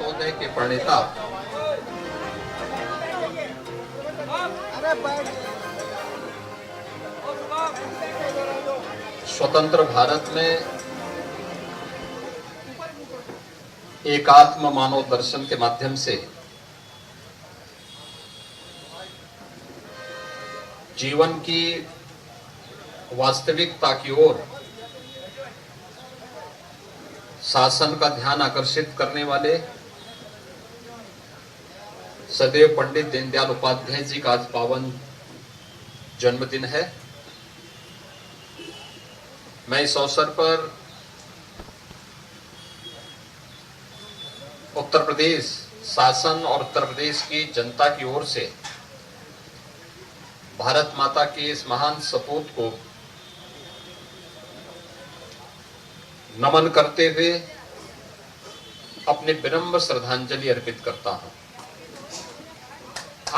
अंत्योदय के प्रणेता स्वतंत्र भारत में एकात्म मानव दर्शन के माध्यम से जीवन की वास्तविकता की ओर शासन का ध्यान आकर्षित करने वाले सदैव पंडित दीनदयाल उपाध्याय जी का आज पावन जन्मदिन है। मैं इस अवसर पर उत्तर प्रदेश शासन और उत्तर प्रदेश की जनता की ओर से भारत माता के इस महान सपूत को नमन करते हुए अपनी विनम्र श्रद्धांजलि अर्पित करता हूं।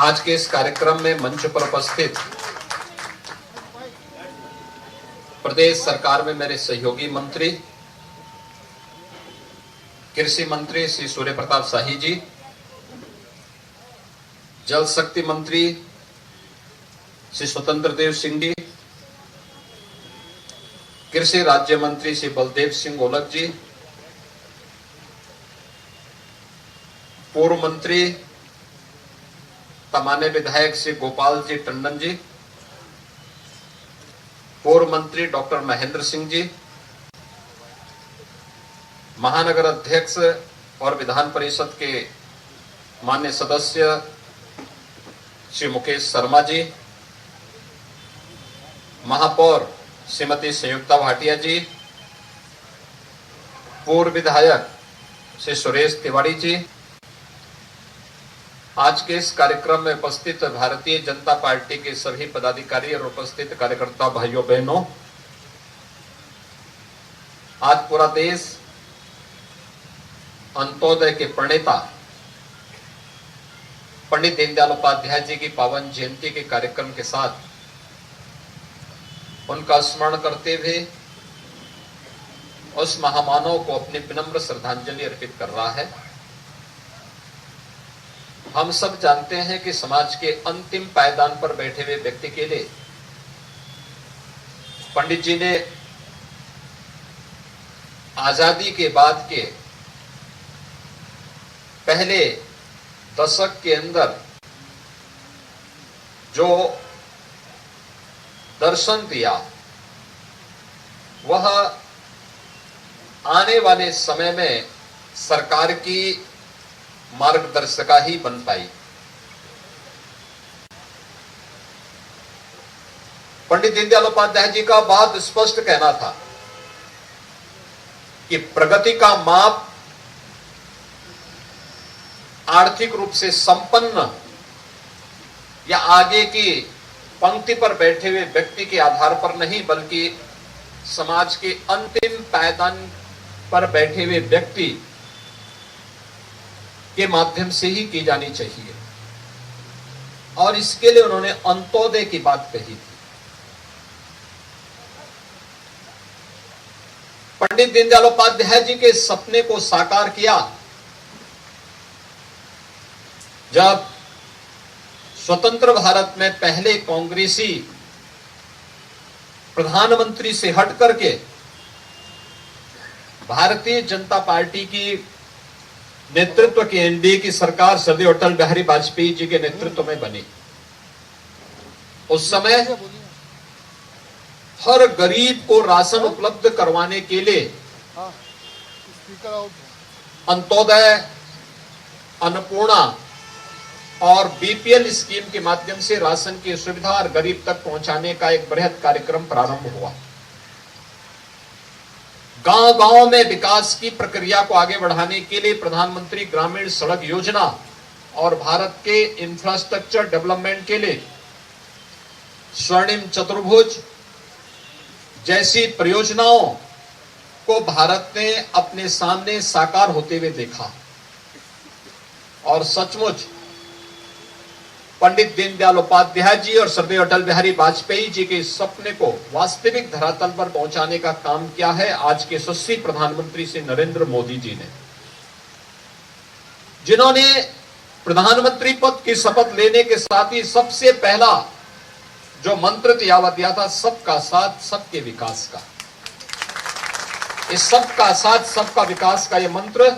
आज के इस कार्यक्रम में मंच पर उपस्थित प्रदेश सरकार में मेरे सहयोगी मंत्री कृषि मंत्री श्री सूर्य प्रताप शाही जी, जल शक्ति मंत्री श्री स्वतंत्र देव सिंह जी, कृषि राज्य मंत्री श्री बलदेव सिंह ओलख जी, पूर्व मंत्री तमाने विधायक श्री गोपाल जी टंडन जी, पूर्व मंत्री डॉक्टर महेंद्र सिंह जी, महानगर अध्यक्ष और विधान परिषद के माननीय सदस्य श्री मुकेश शर्मा जी, महापौर श्रीमती संयुक्ता भाटिया जी, पूर्व विधायक श्री सुरेश तिवारी जी, आज के इस कार्यक्रम में उपस्थित भारतीय जनता पार्टी के सभी पदाधिकारी और उपस्थित कार्यकर्ता भाइयों बहनों, आज पूरा देश अंत्योदय के प्रणेता पंडित दीनदयाल उपाध्याय जी की पावन जयंती के कार्यक्रम के साथ उनका स्मरण करते हुए उस महामानव को अपनी विनम्र श्रद्धांजलि अर्पित कर रहा है। हम सब जानते हैं कि समाज के अंतिम पायदान पर बैठे हुए व्यक्ति के लिए पंडित जी ने आजादी के बाद के पहले दशक के अंदर जो दर्शन दिया वह आने वाले समय में सरकार की मार्गदर्शिका ही बन पाई। पंडित दीनदयाल उपाध्याय जी का बहुत स्पष्ट कहना था कि प्रगति का माप आर्थिक रूप से संपन्न या आगे की पंक्ति पर बैठे हुए व्यक्ति के आधार पर नहीं, बल्कि समाज के अंतिम पायदान पर बैठे हुए व्यक्ति के माध्यम से ही की जानी चाहिए। और इसके लिए उन्होंने अंत्योदय की बात कही थी। पंडित दीनदयाल उपाध्याय जी के सपने को साकार किया जब स्वतंत्र भारत में पहले कांग्रेसी प्रधानमंत्री से हट करके भारतीय जनता पार्टी की नेतृत्व की एनडीए की सरकार सदैव अटल बिहारी वाजपेयी जी के नेतृत्व में बनी। उस समय हर गरीब को राशन उपलब्ध करवाने के लिए अंत्योदय, अन्नपूर्णा और बीपीएल स्कीम के माध्यम से राशन की सुविधा और गरीब तक पहुंचाने का एक बृहद कार्यक्रम प्रारंभ हुआ। गांव-गांव में विकास की प्रक्रिया को आगे बढ़ाने के लिए प्रधानमंत्री ग्रामीण सड़क योजना और भारत के इंफ्रास्ट्रक्चर डेवलपमेंट के लिए स्वर्णिम चतुर्भुज जैसी परियोजनाओं को भारत ने अपने सामने साकार होते हुए देखा। और सचमुच पंडित दीनदयाल उपाध्याय जी और सदैव अटल बिहारी वाजपेयी जी के सपने को वास्तविक धरातल पर पहुंचाने का काम किया है आज के यशस्वी प्रधानमंत्री श्री नरेंद्र मोदी जी ने। जिन्होंने प्रधानमंत्री पद की शपथ लेने के साथ ही सबसे पहला जो मंत्र दिया था, सबका साथ सबके विकास का। इस सबका साथ सबका विकास का यह मंत्र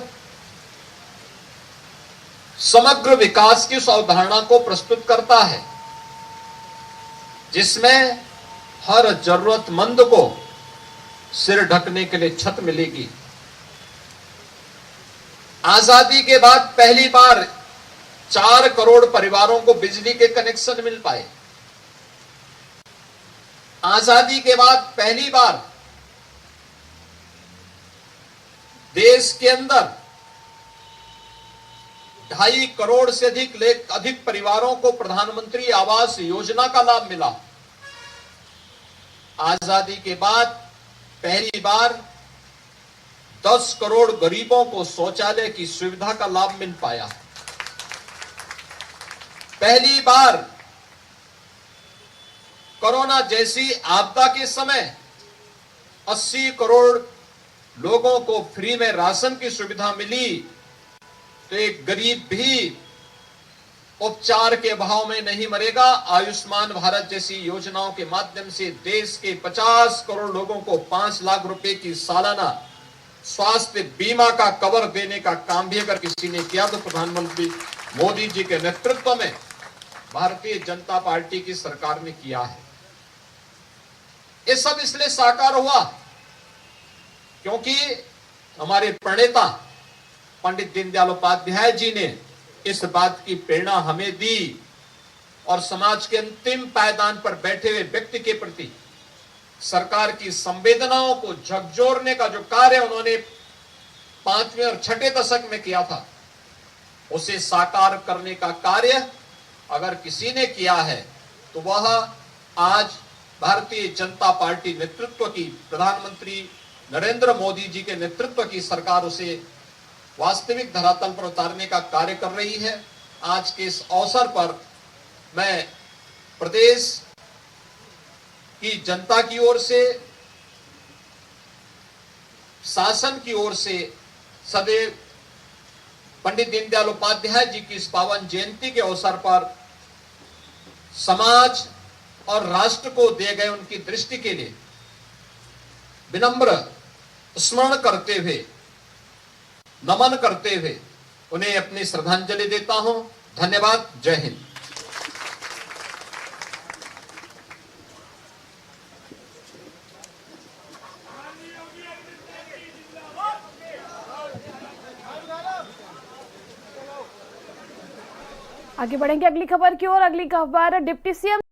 समग्र विकास की उस अवधारणा को प्रस्तुत करता है जिसमें हर जरूरतमंद को सिर ढकने के लिए छत मिलेगी। आजादी के बाद पहली बार 4 करोड़ परिवारों को बिजली के कनेक्शन मिल पाए। आजादी के बाद पहली बार देश के अंदर 2.5 करोड़ से अधिक परिवारों को प्रधानमंत्री आवास योजना का लाभ मिला। आजादी के बाद पहली बार 10 करोड़ गरीबों को शौचालय की सुविधा का लाभ मिल पाया। पहली बार कोरोना जैसी आपदा के समय 80 करोड़ लोगों को फ्री में राशन की सुविधा मिली, तो एक गरीब भी उपचार के अभाव में नहीं मरेगा। आयुष्मान भारत जैसी योजनाओं के माध्यम से देश के 50 करोड़ लोगों को 5 लाख रुपए की सालाना स्वास्थ्य बीमा का कवर देने का काम भी अगर किसी ने किया तो प्रधानमंत्री मोदी जी के नेतृत्व में भारतीय जनता पार्टी की सरकार ने किया है। ये सब इसलिए साकार हुआ क्योंकि हमारे प्रणेता पंडित दीनदयाल उपाध्याय जी ने इस बात की प्रेरणा हमें दी और समाज के अंतिम पायदान पर बैठे हुए व्यक्ति के प्रति सरकार की संवेदनाओं को झकझोरने का जो कार्य उन्होंने 5वें और 6ठे दशक में किया था, उसे साकार करने का कार्य अगर किसी ने किया है तो वह आज भारतीय जनता पार्टी नेतृत्व की, प्रधानमंत्री नरेंद्र मोदी जी के नेतृत्व की सरकार उसे वास्तविक धरातल पर उतारने का कार्य कर रही है। आज के इस अवसर पर मैं प्रदेश की जनता की ओर से, शासन की ओर से सदैव पंडित दीनदयाल उपाध्याय जी की इस पावन जयंती के अवसर पर समाज और राष्ट्र को दिए गए उनकी दृष्टि के लिए विनम्र स्मरण करते हुए, नमन करते हुए उन्हें अपनी श्रद्धांजलि देता हूं। धन्यवाद। जय हिंद। आगे बढ़ेंगे अगली खबर की ओर। अगली खबर डिप्टी सीएम